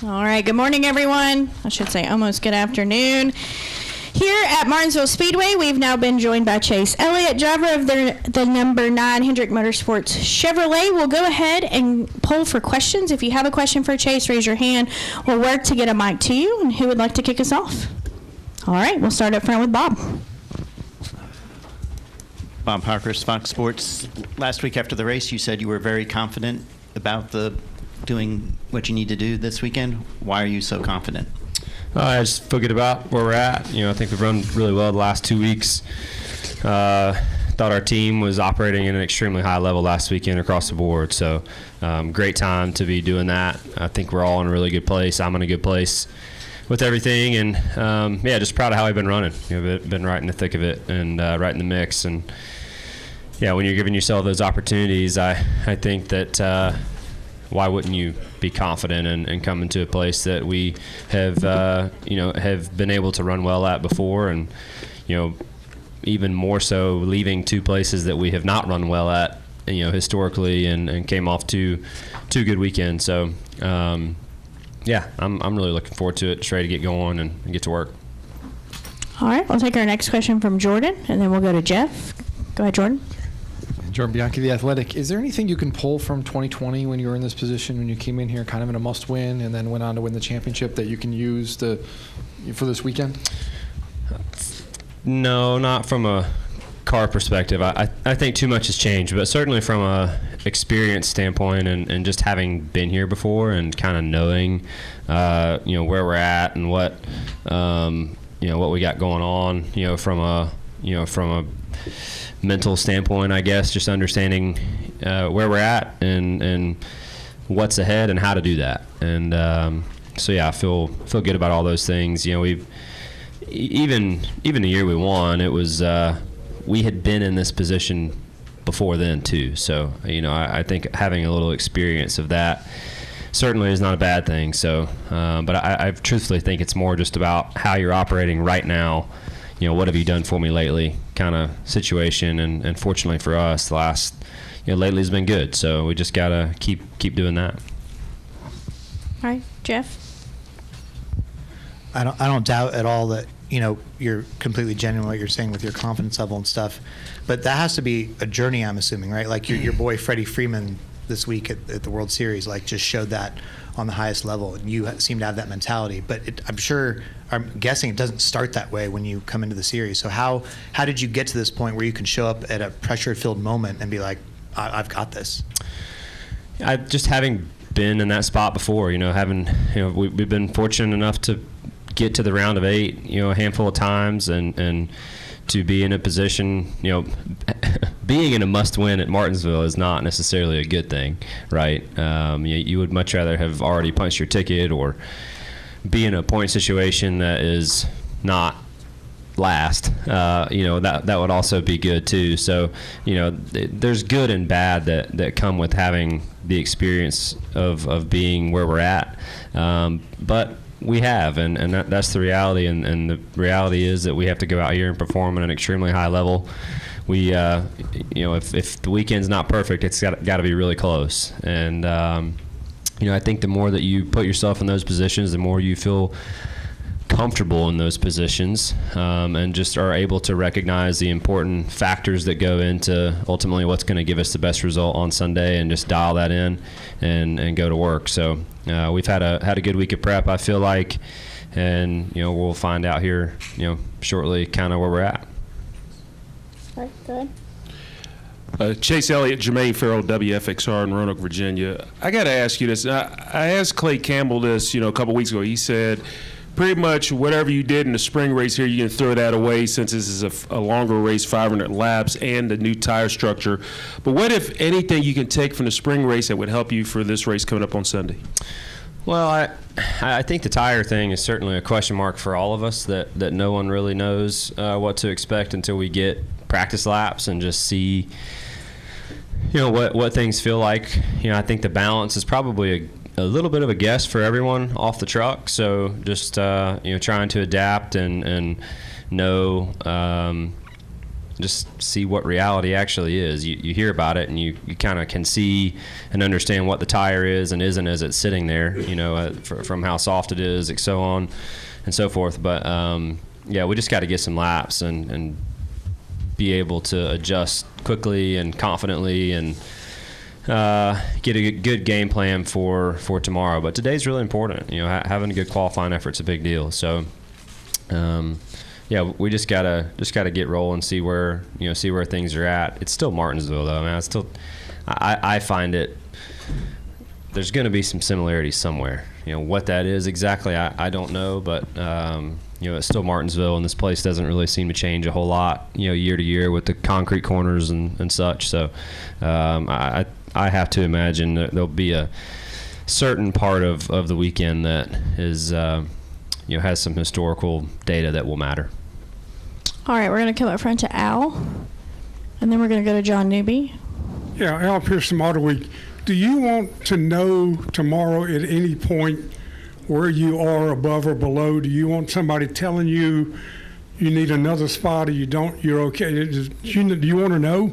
All right, good morning, everyone. I should say almost good afternoon. Here at Martinsville Speedway, we've now been joined by Chase Elliott, driver of the number 9 Hendrick Motorsports Chevrolet. We'll go ahead and poll for questions. If you have a question for Chase, raise your hand. We'll work to get a mic to you. And who would like to kick us off? All right, we'll start up front with Bob. Bob Parkhurst, Fox Sports. Last week after the race, you said you were very confident about doing what you need to do this weekend. Why are you so confident? I just feel good about where we're at. I think we've run really well the last 2 weeks. Thought our team was operating at an extremely high level last weekend across the board. So great time to be doing that. I think we're all in a really good place. I'm in a good place with everything. And, just proud of how we've been running. Been right in the thick of it and right in the mix. And, when you're giving yourself those opportunities, I think that why wouldn't you be confident and come into a place that we have been able to run well at before, and even more so leaving two places that we have not run well at historically, and came off two good weekends. So I'm really looking forward to it. Just ready to get going and get to work. All right, we'll take our next question from Jordan, and then we'll go to Jeff. Go ahead, Jordan. Jordan Bianchi, The Athletic. Is there anything you can pull from 2020 when you were in this position, when you came in here kind of in a must-win and then went on to win the championship, that you can use for this weekend? No, not from a car perspective. I think too much has changed, but certainly from a experience standpoint and just having been here before and kind of knowing, where we're at and what we got going on, from a mental standpoint, I guess, just understanding where we're at and what's ahead and how to do that. And I feel good about all those things. We've even the year we won, it was we had been in this position before then too. So I think having a little experience of that certainly is not a bad thing. So, but I truthfully think it's more just about how you're operating right now. What have you done for me lately kind of situation. And fortunately for us, the last, lately has been good. So we just got to keep doing that. All right, Jeff? I don't doubt at all that, you're completely genuine what you're saying with your confidence level and stuff. But that has to be a journey, I'm assuming, right? Like your boy Freddie Freeman this week at the World Series, just showed that on the highest level. And you seem to have that mentality. But I'm guessing it doesn't start that way when you come into the series. So how did you get to this point where you can show up at a pressure-filled moment and be like, I've got this? Just having been in that spot before, we've been fortunate enough to get to the round of 8, a handful of times, and to be in a position, being in a must-win at Martinsville is not necessarily a good thing, right? You would much rather have already punched your ticket or be in a point situation that is not last. That would also be good too. So, there's good and bad that come with having the experience of being where we're at. But we have, and that's the reality. And the reality is that we have to go out here and perform at an extremely high level. We, if the weekend's not perfect, it's got to be really close. And I think the more that you put yourself in those positions, the more you feel comfortable in those positions, and just are able to recognize the important factors that go into ultimately what's going to give us the best result on Sunday, and just dial that in and go to work. So we've had a good week of prep, I feel like, and we'll find out here shortly kind of where we're at. All right, go ahead. Chase Elliott, Jermaine Farrell, WFXR in Roanoke, Virginia. I got to ask you this. I asked Clay Campbell this, a couple weeks ago. He said, pretty much whatever you did in the spring race here, you can throw that away since this is a longer race, 500 laps, and the new tire structure. But what, if anything, you can take from the spring race that would help you for this race coming up on Sunday? Well, I think the tire thing is certainly a question mark for all of us, that no one really knows what to expect until we get practice laps and just see what things feel like. I think the balance is probably a little bit of a guess for everyone off the truck. So just trying to adapt and know just see what reality actually is. You hear about it, and you kind of can see and understand what the tire is and isn't as it's sitting there, from how soft it is, and so on and so forth. But we just got to get some laps and be able to adjust quickly and confidently and get a good game plan for tomorrow. But today's really important. Having a good qualifying effort's a big deal. So, we just gotta get rolling, see where things are at. It's still Martinsville, though, man. It's still, I find it. There's going to be some similarities somewhere. What that is exactly, I don't know, but it's still Martinsville, and this place doesn't really seem to change a whole lot, year to year with the concrete corners and such. So, I have to imagine that there'll be a certain part of the weekend that is, has some historical data that will matter. All right, we're going to come up front to Al, and then we're going to go to John Newby. Yeah, Al Pearson, Motor Week. Do you want to know tomorrow at any point where you are above or below? Do you want somebody telling you you need another spot or you don't, you're okay? Do you want to know?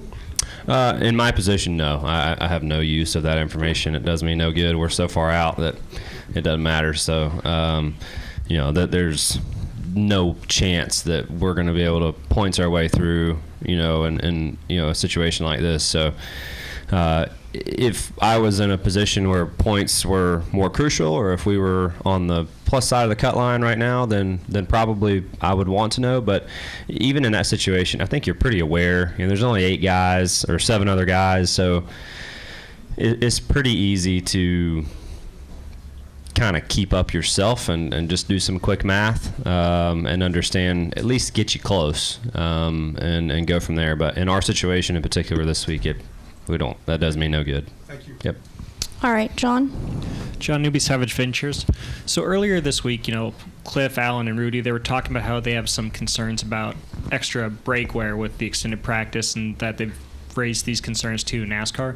In my position, no. I have no use of that information. It does me no good. We're so far out that it doesn't matter. So, that there's no chance that we're going to be able to points our way through, in a situation like this. So, if I was in a position where points were more crucial, or if we were on the plus side of the cut line right now, then probably I would want to know. But even in that situation, I think you're pretty aware. There's only 8 guys or 7 other guys, so it's pretty easy to kind of keep up yourself and just do some quick math and understand, at least get you close, and go from there. But in our situation in particular this week, that does me no good. Thank you. Yep. All right, John. John Newby, Savage Ventures. So earlier this week, Cliff, Alan, and Rudy, they were talking about how they have some concerns about extra brake wear with the extended practice, and that they've raised these concerns to NASCAR.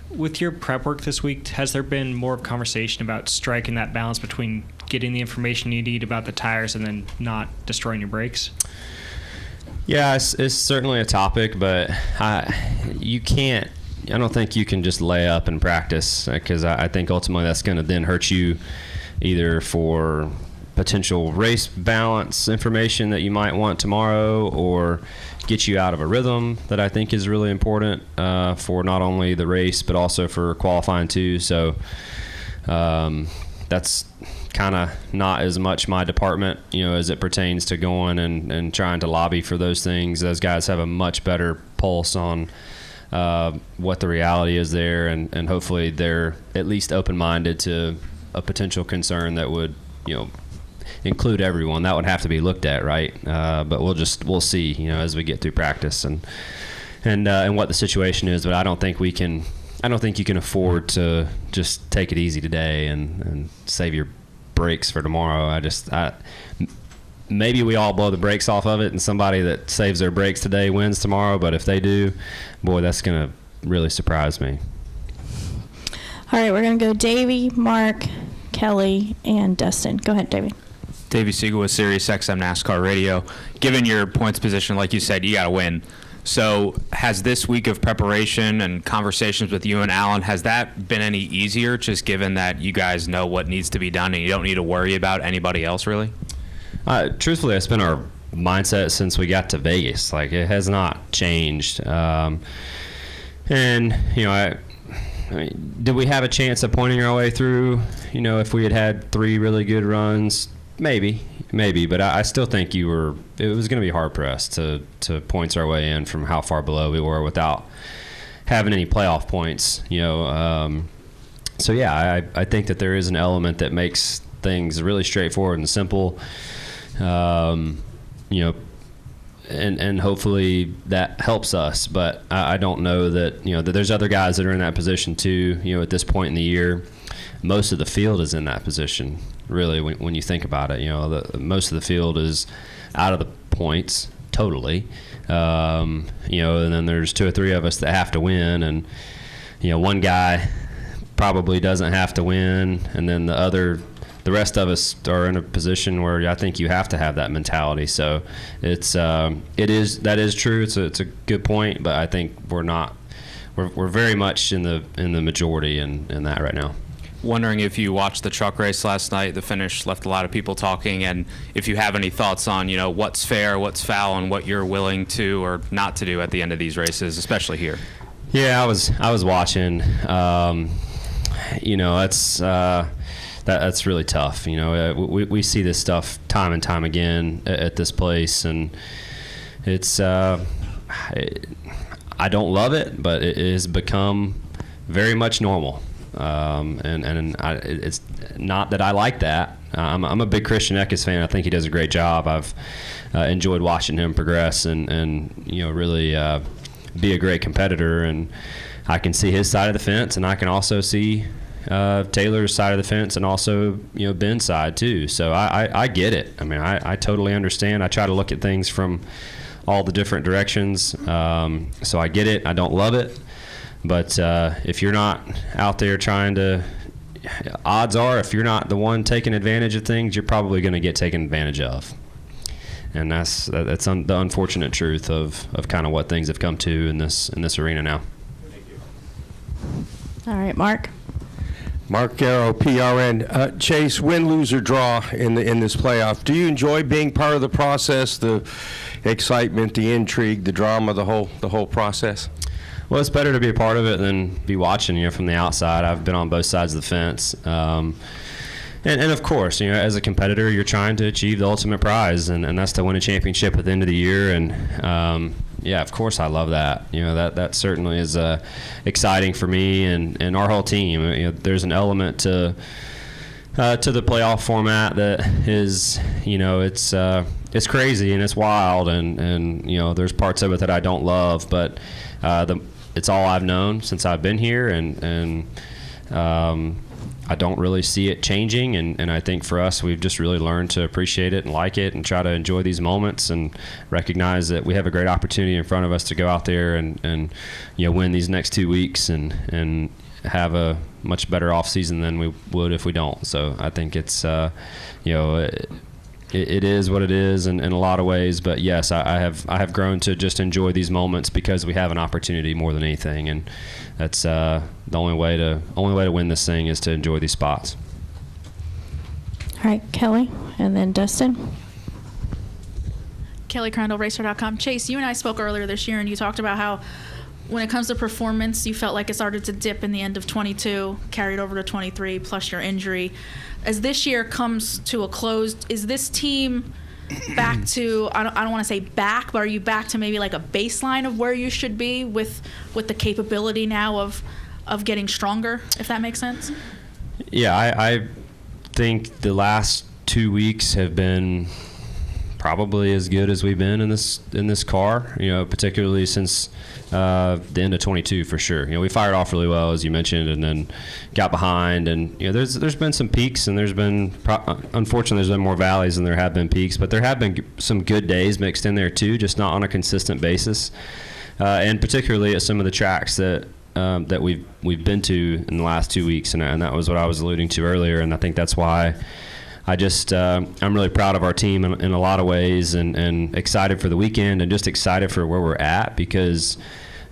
With your prep work this week, has there been more of a conversation about striking that balance between getting the information you need about the tires and then not destroying your brakes? Yeah, it's certainly a topic, but I don't think you can just lay up and practice, because I think ultimately that's going to then hurt you, either for potential race balance information that you might want tomorrow, or get you out of a rhythm that I think is really important for not only the race but also for qualifying too. So that's kind of not as much my department, as it pertains to going and trying to lobby for those things. Those guys have a much better pulse on what the reality is there, and hopefully they're at least open-minded to a potential concern that would, include everyone. That would have to be looked at, right? But we'll see, as we get through practice and what the situation is. But I don't think you can afford to just take it easy today and save your brakes for tomorrow. Maybe we all blow the brakes off of it, and somebody that saves their brakes today wins tomorrow. But if they do, boy, that's going to really surprise me. All right, we're going to go Davey, Mark, Kelly, and Dustin. Go ahead, Davey. Davey Siegel with Sirius XM NASCAR Radio. Given your points position, like you said, you got to win. So has this week of preparation and conversations with you and Alan, has that been any easier, just given that you guys know what needs to be done and you don't need to worry about anybody else, really? Truthfully, it's been our mindset since we got to Vegas. Like, it has not changed. And, I mean, did we have a chance of pointing our way through, if we had 3 really good runs? Maybe, but I still think it was going to be hard pressed to points our way in from how far below we were without having any playoff points, So yeah, I think that there is an element that makes things really straightforward and simple, and hopefully that helps us. But I don't know that, that there's other guys that are in that position too, at this point in the year. Most of the field is in that position, really, when you think about it. Most of the field is out of the points totally, and then there's 2 or 3 of us that have to win, and one guy probably doesn't have to win, and then the other the rest of us are in a position where I think you have to have that mentality. So that is true. It's a good point, but I think we're very much in the majority in that right now. Wondering if you watched the truck race last night. The finish left a lot of people talking, and if you have any thoughts on, what's fair, what's foul, and what you're willing to or not to do at the end of these races, especially here. Yeah, I was watching. That's really tough. We see this stuff time and time again at this place, and it's I don't love it, but it has become very much normal. It's not that I like that. I'm a big Christian Eckes fan. I think he does a great job. I've enjoyed watching him progress and really be a great competitor. And I can see his side of the fence, and I can also see Taylor's side of the fence, and also Ben's side too. So I get it. I mean, I totally understand. I try to look at things from all the different directions. So I get it. I don't love it. But if you're not out there trying to, odds are if you're not the one taking advantage of things, you're probably going to get taken advantage of. And that's the unfortunate truth of kind of what things have come to in this arena now. Thank you. All right, Mark. Mark Garrow, PRN. Chase, win, lose, or draw in this playoff. Do you enjoy being part of the process, the excitement, the intrigue, the drama, the whole process? Well, it's better to be a part of it than be watching, from the outside. I've been on both sides of the fence. And of course, as a competitor, you're trying to achieve the ultimate prize, and that's to win a championship at the end of the year. And, of course I love that. That certainly is exciting for me and our whole team. There's an element to the playoff format that is, it's crazy and it's wild, and there's parts of it that I don't love, but it's all I've known since I've been here, and I don't really see it changing, and I think for us, we've just really learned to appreciate it and like it and try to enjoy these moments and recognize that we have a great opportunity in front of us to go out there and win these next 2 weeks and have a much better off season than we would if we don't. So I think it's it is what it is in a lot of ways, but yes, I have grown to just enjoy these moments because we have an opportunity more than anything, and that's the only way to win this thing is to enjoy these spots. All right, Kelly, and then Dustin. Kelly Crandall, Racer.com. Chase, you and I spoke earlier this year, and you talked about how when it comes to performance, you felt like it started to dip in the end of 22, carried over to 23, plus your injury. As this year comes to a close, is this team back to, I don't want to say back, but are you back to maybe like a baseline of where you should be with the capability now of getting stronger, if that makes sense? Yeah, I think the last 2 weeks have been probably as good as we've been in this car, particularly since the end of 22 for sure. We fired off really well, as you mentioned, and then got behind, and there's been some peaks, and unfortunately there's been more valleys than there have been peaks, but there have been some good days mixed in there too, just not on a consistent basis, and particularly at some of the tracks that we've been to in the last 2 weeks, and that was what I was alluding to earlier, and I think that's why I'm really proud of our team in a lot of ways, and excited for the weekend, and just excited for where we're at, because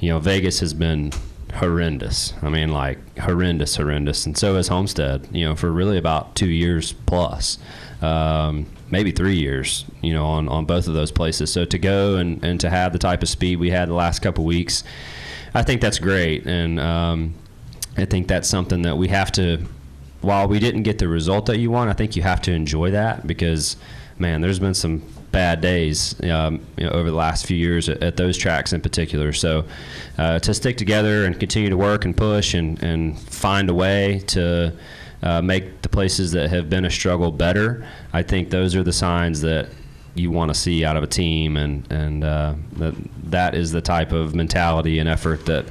Vegas has been horrendous. I mean, like horrendous, and so has Homestead. For really about 2 years plus, maybe 3 years. On both of those places. So to go and to have the type of speed we had the last couple weeks, I think that's great, and I think that's something that we have to. While we didn't get the result that you want, I think you have to enjoy that, because, man, there's been some bad days over the last few years at those tracks in particular. So to stick together and continue to work and push and find a way to make the places that have been a struggle better, I think those are the signs that you want to see out of a team, and that is the type of mentality and effort that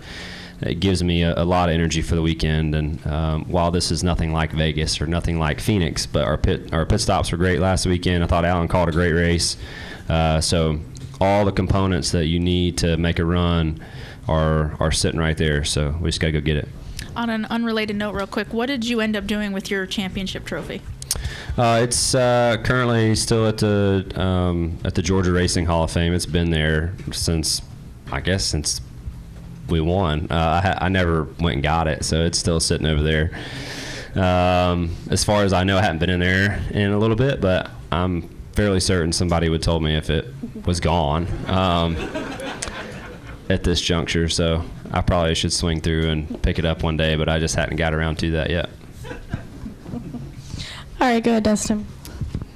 it gives me a lot of energy for the weekend. And while this is nothing like Vegas or nothing like Phoenix, but our pit stops were great last weekend. I thought Alan called a great race. So all the components that you need to make a run are sitting right there. So we just got to go get it. On an unrelated note, real quick, what did you end up doing with your championship trophy? It's currently still at the Georgia Racing Hall of Fame. It's been there since we won. I never went and got it, so it's still sitting over there. As far as I know, I haven't been in there in a little bit, but I'm fairly certain somebody would told me if it was gone at this juncture. So I probably should swing through and pick it up one day, but I just hadn't got around to that yet. All right, go ahead, Dustin.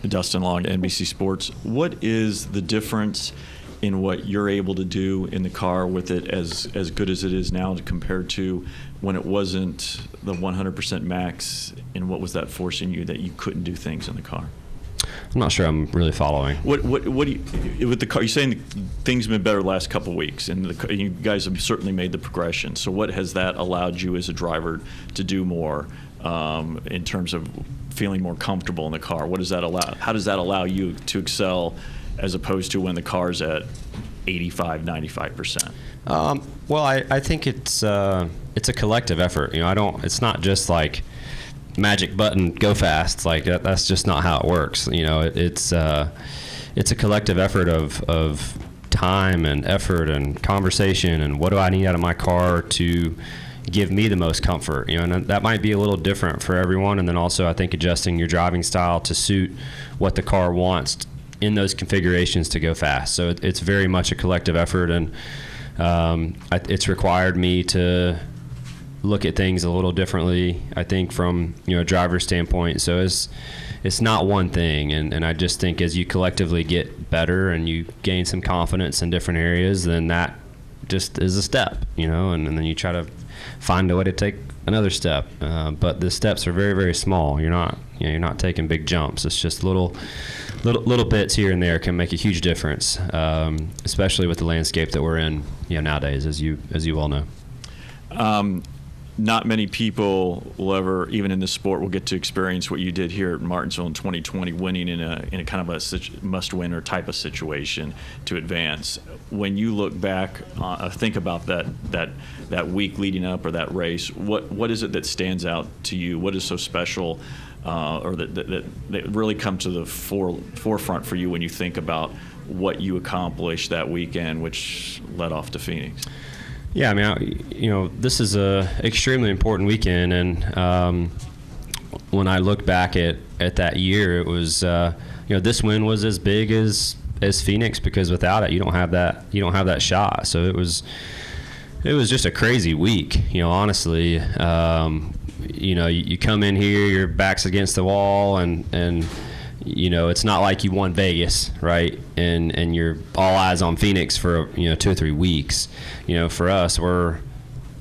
Dustin Long, NBC Sports. What is the difference in what you're able to do in the car with it as good as it is now compared to when it wasn't the 100% max, and what was that forcing you that you couldn't do things in the car? I'm not sure I'm really following. What do you, with the car, you're saying things have been better the last couple of weeks, and you guys have certainly made the progression. So what has that allowed you as a driver to do more in terms of feeling more comfortable in the car? What does that allow? How does that allow you to excel as opposed to when the car's at 85, 95%? Well, I think it's a collective effort. It's not just like magic button, go fast. Like that's just not how it works. It's a collective effort of time and effort and conversation and what do I need out of my car to give me the most comfort. And that might be a little different for everyone. And then also I think adjusting your driving style to suit what the car wants in those configurations to go fast. So it's very much a collective effort, and it's required me to look at things a little differently, I think, from a driver's standpoint. So it's not one thing, and I just think as you collectively get better and you gain some confidence in different areas, then that just is a step, and then you try to find a way to take another step. But the steps are very, very small. You're not taking big jumps. It's just little bits here and there can make a huge difference, especially with the landscape that we're in nowadays, as you well know. Not many people will ever, even in this sport, will get to experience what you did here at Martinsville in 2020, winning in a kind of a must-win or type of situation to advance. When you look back, think about that week leading up or that race. What is it that stands out to you? What is so special, or that really come to the forefront for you when you think about what you accomplished that weekend, which led off to Phoenix? Yeah, this is a extremely important weekend, and when I look back at that year, it was this win was as big as Phoenix, because without it, you don't have that shot. So it was just a crazy week. Honestly, you come in here, your back's against the wall, and it's not like you won Vegas, right? And you're all eyes on Phoenix for 2 or 3 weeks. For us, we're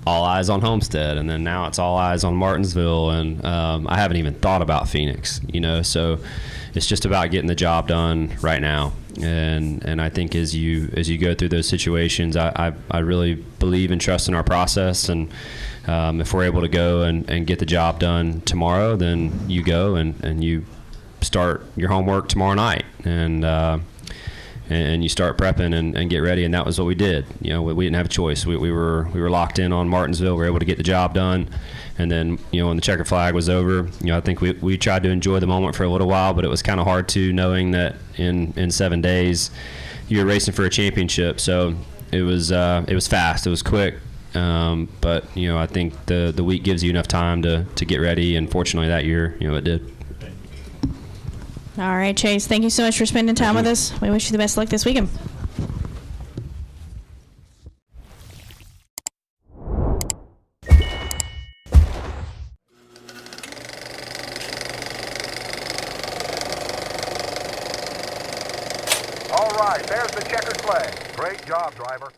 all eyes on Homestead, and then now it's all eyes on Martinsville, and I haven't even thought about Phoenix. So it's just about getting the job done right now. And I think as you go through those situations, I really believe and trust in our process, and if we're able to go and get the job done tomorrow, then you go and you start your homework tomorrow night, and you start prepping and get ready, and that was what we did. We didn't have a choice. We were locked in on Martinsville. We were able to get the job done, and then when the checker flag was over, I think we tried to enjoy the moment for a little while, but it was kind of hard to, knowing that in 7 days you're racing for a championship. So it was fast, it was quick, but I think the week gives you enough time to get ready, and fortunately that year it did. All right, Chase, thank you so much for spending time with us. We wish you the best luck this weekend. All right, there's the checkered flag. Great job, driver.